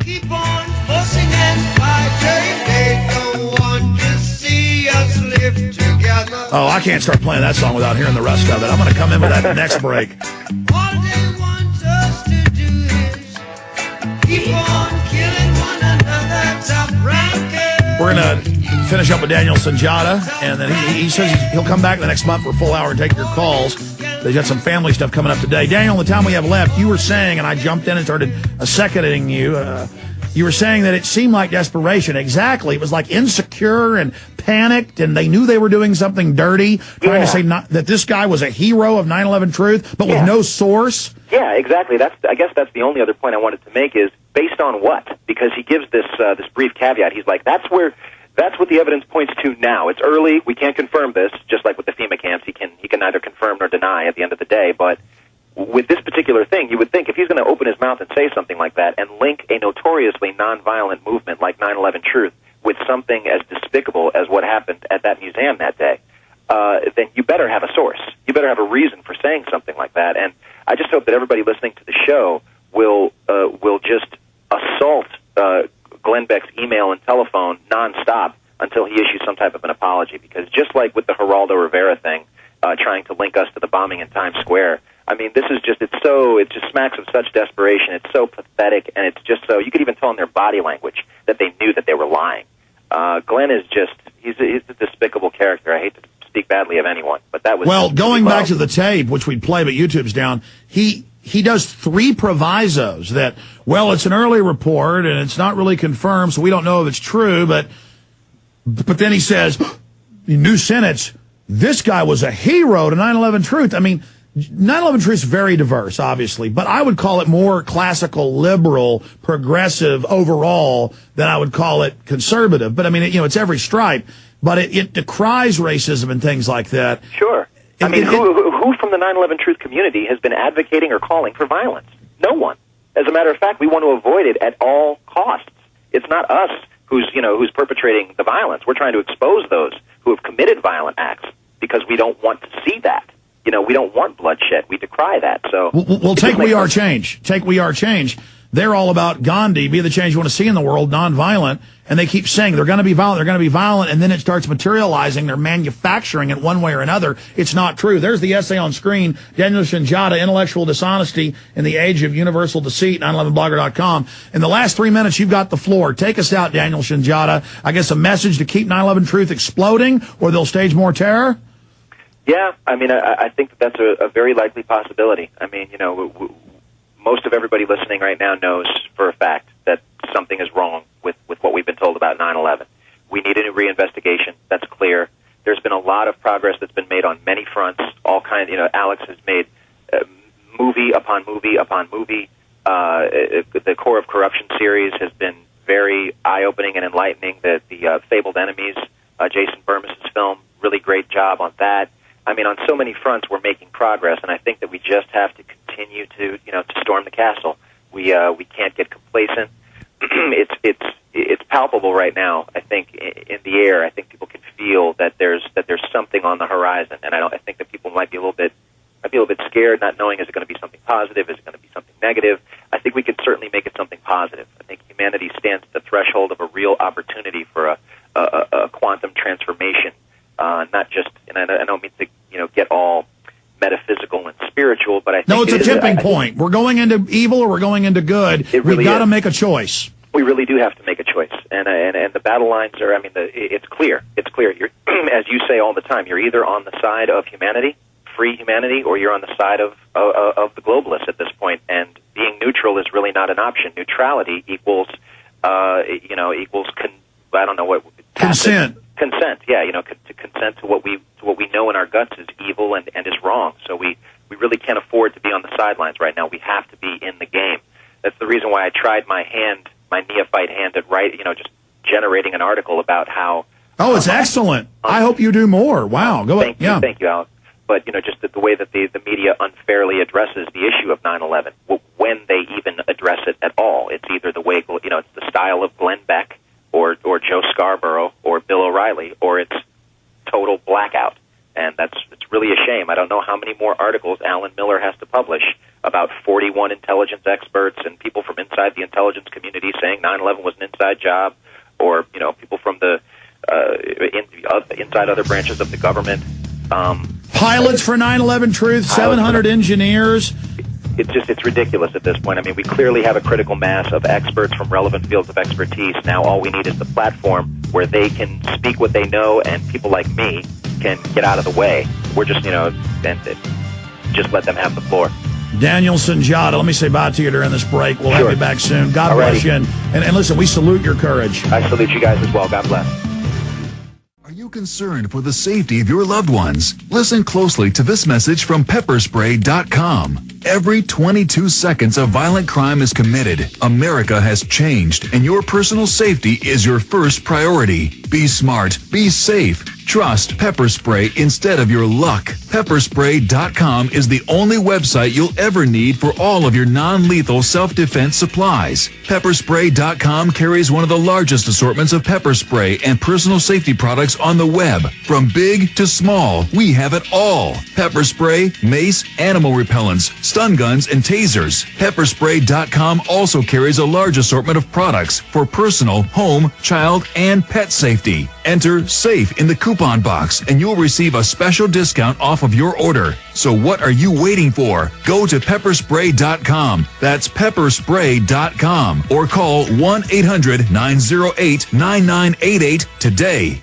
Keep on fussing and fighting. They don't want to see us live together. Oh, I can't start playing that song without hearing the rest of it. I'm going to come in with that next break. All they want us to do is keep on killing one another, top ranking. We're going to finish up with Daniel Sunjata, and then he says he'll come back the next month for a full hour and take your calls. They got some family stuff coming up today. Daniel, the time we have left, you were saying, and I jumped in and started seconding you. You were saying that it seemed like desperation. Exactly. It was like insecure and panicked, and they knew they were doing something dirty, trying to say that this guy was a hero of 9/11 truth, but with no source. Yeah, exactly. I guess that's the only other point I wanted to make is based on what? Because he gives this brief caveat. He's like, that's what the evidence points to now. It's early. We can't confirm this. Just like with the FEMA camps, he can neither confirm nor deny at the end of the day. But with this particular thing, you would think if he's going to open his mouth and say something like that and link a notoriously nonviolent movement like 9/11 Truth with something as despicable as what happened at that museum that day, then you better have a source. You better have a reason for saying something like that. And I just hope that everybody listening to the show will just assault Glenn Beck's email and telephone nonstop until he issues some type of an apology. Because just like with the Geraldo Rivera thing, trying to link us to the bombing in Times Square, I mean, this is just, it just smacks of such desperation. It's so pathetic, and it's just so, you could even tell in their body language that they knew that they were lying. Glenn is just, he's a despicable character. I hate to speak badly of anyone, but that was... Well, going back to the tape, which we'd play, but YouTube's down, he does 3 provisos that, well, it's an early report, and it's not really confirmed, so we don't know if it's true, but then he says, new sentence, this guy was a hero to 9/11 Truth. I mean, 9/11 Truth is very diverse, obviously, but I would call it more classical, liberal, progressive overall than I would call it conservative. But I mean, it's every stripe, but it decries racism and things like that. Sure. I mean, who from the 9/11 Truth community has been advocating or calling for violence? No one. As a matter of fact, we want to avoid it at all costs. It's not us who's perpetrating the violence. We're trying to expose those who have committed violent acts because we don't want to see that. We don't want bloodshed. We decry that. So, well, take We Are Change. Take We Are Change. They're all about Gandhi, be the change you want to see in the world, nonviolent. And they keep saying they're going to be violent, they're going to be violent, and then it starts materializing. They're manufacturing it one way or another. It's not true. There's the essay on screen, Daniel Sunjata, Intellectual Dishonesty in the Age of Universal Deceit, 911blogger.com. In the last 3 minutes, you've got the floor. Take us out, Daniel Sunjata. I guess a message to keep 9/11 Truth exploding, or they'll stage more terror? Yeah, I mean, I think that's a very likely possibility. I mean, most of everybody listening right now knows for a fact that something is wrong with what we've been told about 9/11. We need a new reinvestigation. That's clear. There's been a lot of progress that's been made on many fronts. All kinds, Alex has made movie upon movie upon movie. The Core of Corruption series has been very eye-opening and enlightening. The Fabled Enemies, Jason Bermas's film, really great job on that. I mean, on so many fronts, we're making progress, and I think that we just have to continue to storm the castle. We can't get complacent. It's palpable right now. I think in the air. I think people can feel that there's something on the horizon, and I think that people might be a little bit scared, not knowing is it going to be something positive, is it going to be something negative. I think we can certainly make it something positive. I think humanity stands at the threshold of a real opportunity for a quantum transformation. Not just, and I don't mean to, get all metaphysical and spiritual, but I think it's a tipping point. We're going into evil or we're going into good. We've got to make a choice. We really do have to make a choice, and the battle lines are. I mean, it's clear. It's clear. You're, as you say all the time, you're either on the side of humanity, free humanity, or you're on the side of the globalists at this point. And being neutral is really not an option. Neutrality equals, I don't know what consent. Consent, yeah, to consent to what we know in our guts is evil and is wrong. So we really can't afford to be on the sidelines right now. We have to be in the game. That's the reason why I tried my neophyte hand at just generating an article about how. Oh, it's excellent. I hope you do more. Wow, go ahead. Thank you, Alex. But just the way that the media unfairly addresses the issue of 9/11, when they even address it at all, it's either the way it's the style of Glenn Beck, or Joe Scarborough, or Bill O'Reilly, or it's total blackout. And it's really a shame. I don't know how many more articles Alan Miller has to publish about 41 intelligence experts and people from inside the intelligence community saying 9/11 was an inside job, or people from the inside other branches of the government. Pilots for 9/11 Truth, 700 engineers. It's ridiculous at this point. I mean, we clearly have a critical mass of experts from relevant fields of expertise. Now all we need is the platform where they can speak what they know, and people like me can get out of the way. We're just, just let them have the floor. Daniel Sunjata, let me say bye to you during this break. We'll have you back soon. God bless you. And listen, we salute your courage. I salute you guys as well. God bless. Are you concerned for the safety of your loved ones? Listen closely to this message from pepperspray.com. Every 22 seconds a violent crime is committed. America has changed, and your personal safety is your first priority. Be smart. Be safe. Trust Pepper Spray instead of your luck. Pepperspray.com is the only website you'll ever need for all of your non-lethal self-defense supplies. Pepperspray.com carries one of the largest assortments of pepper spray and personal safety products on the web. From big to small, we have it all. Pepper spray, mace, animal repellents, stun guns, and tasers. Pepperspray.com also carries a large assortment of products for personal, home, child, and pet safety. Enter SAFE in the coupon box and you'll receive a special discount off of your order. So what are you waiting for? Go to pepperspray.com. That's pepperspray.com or call 1-800-908-9988 today.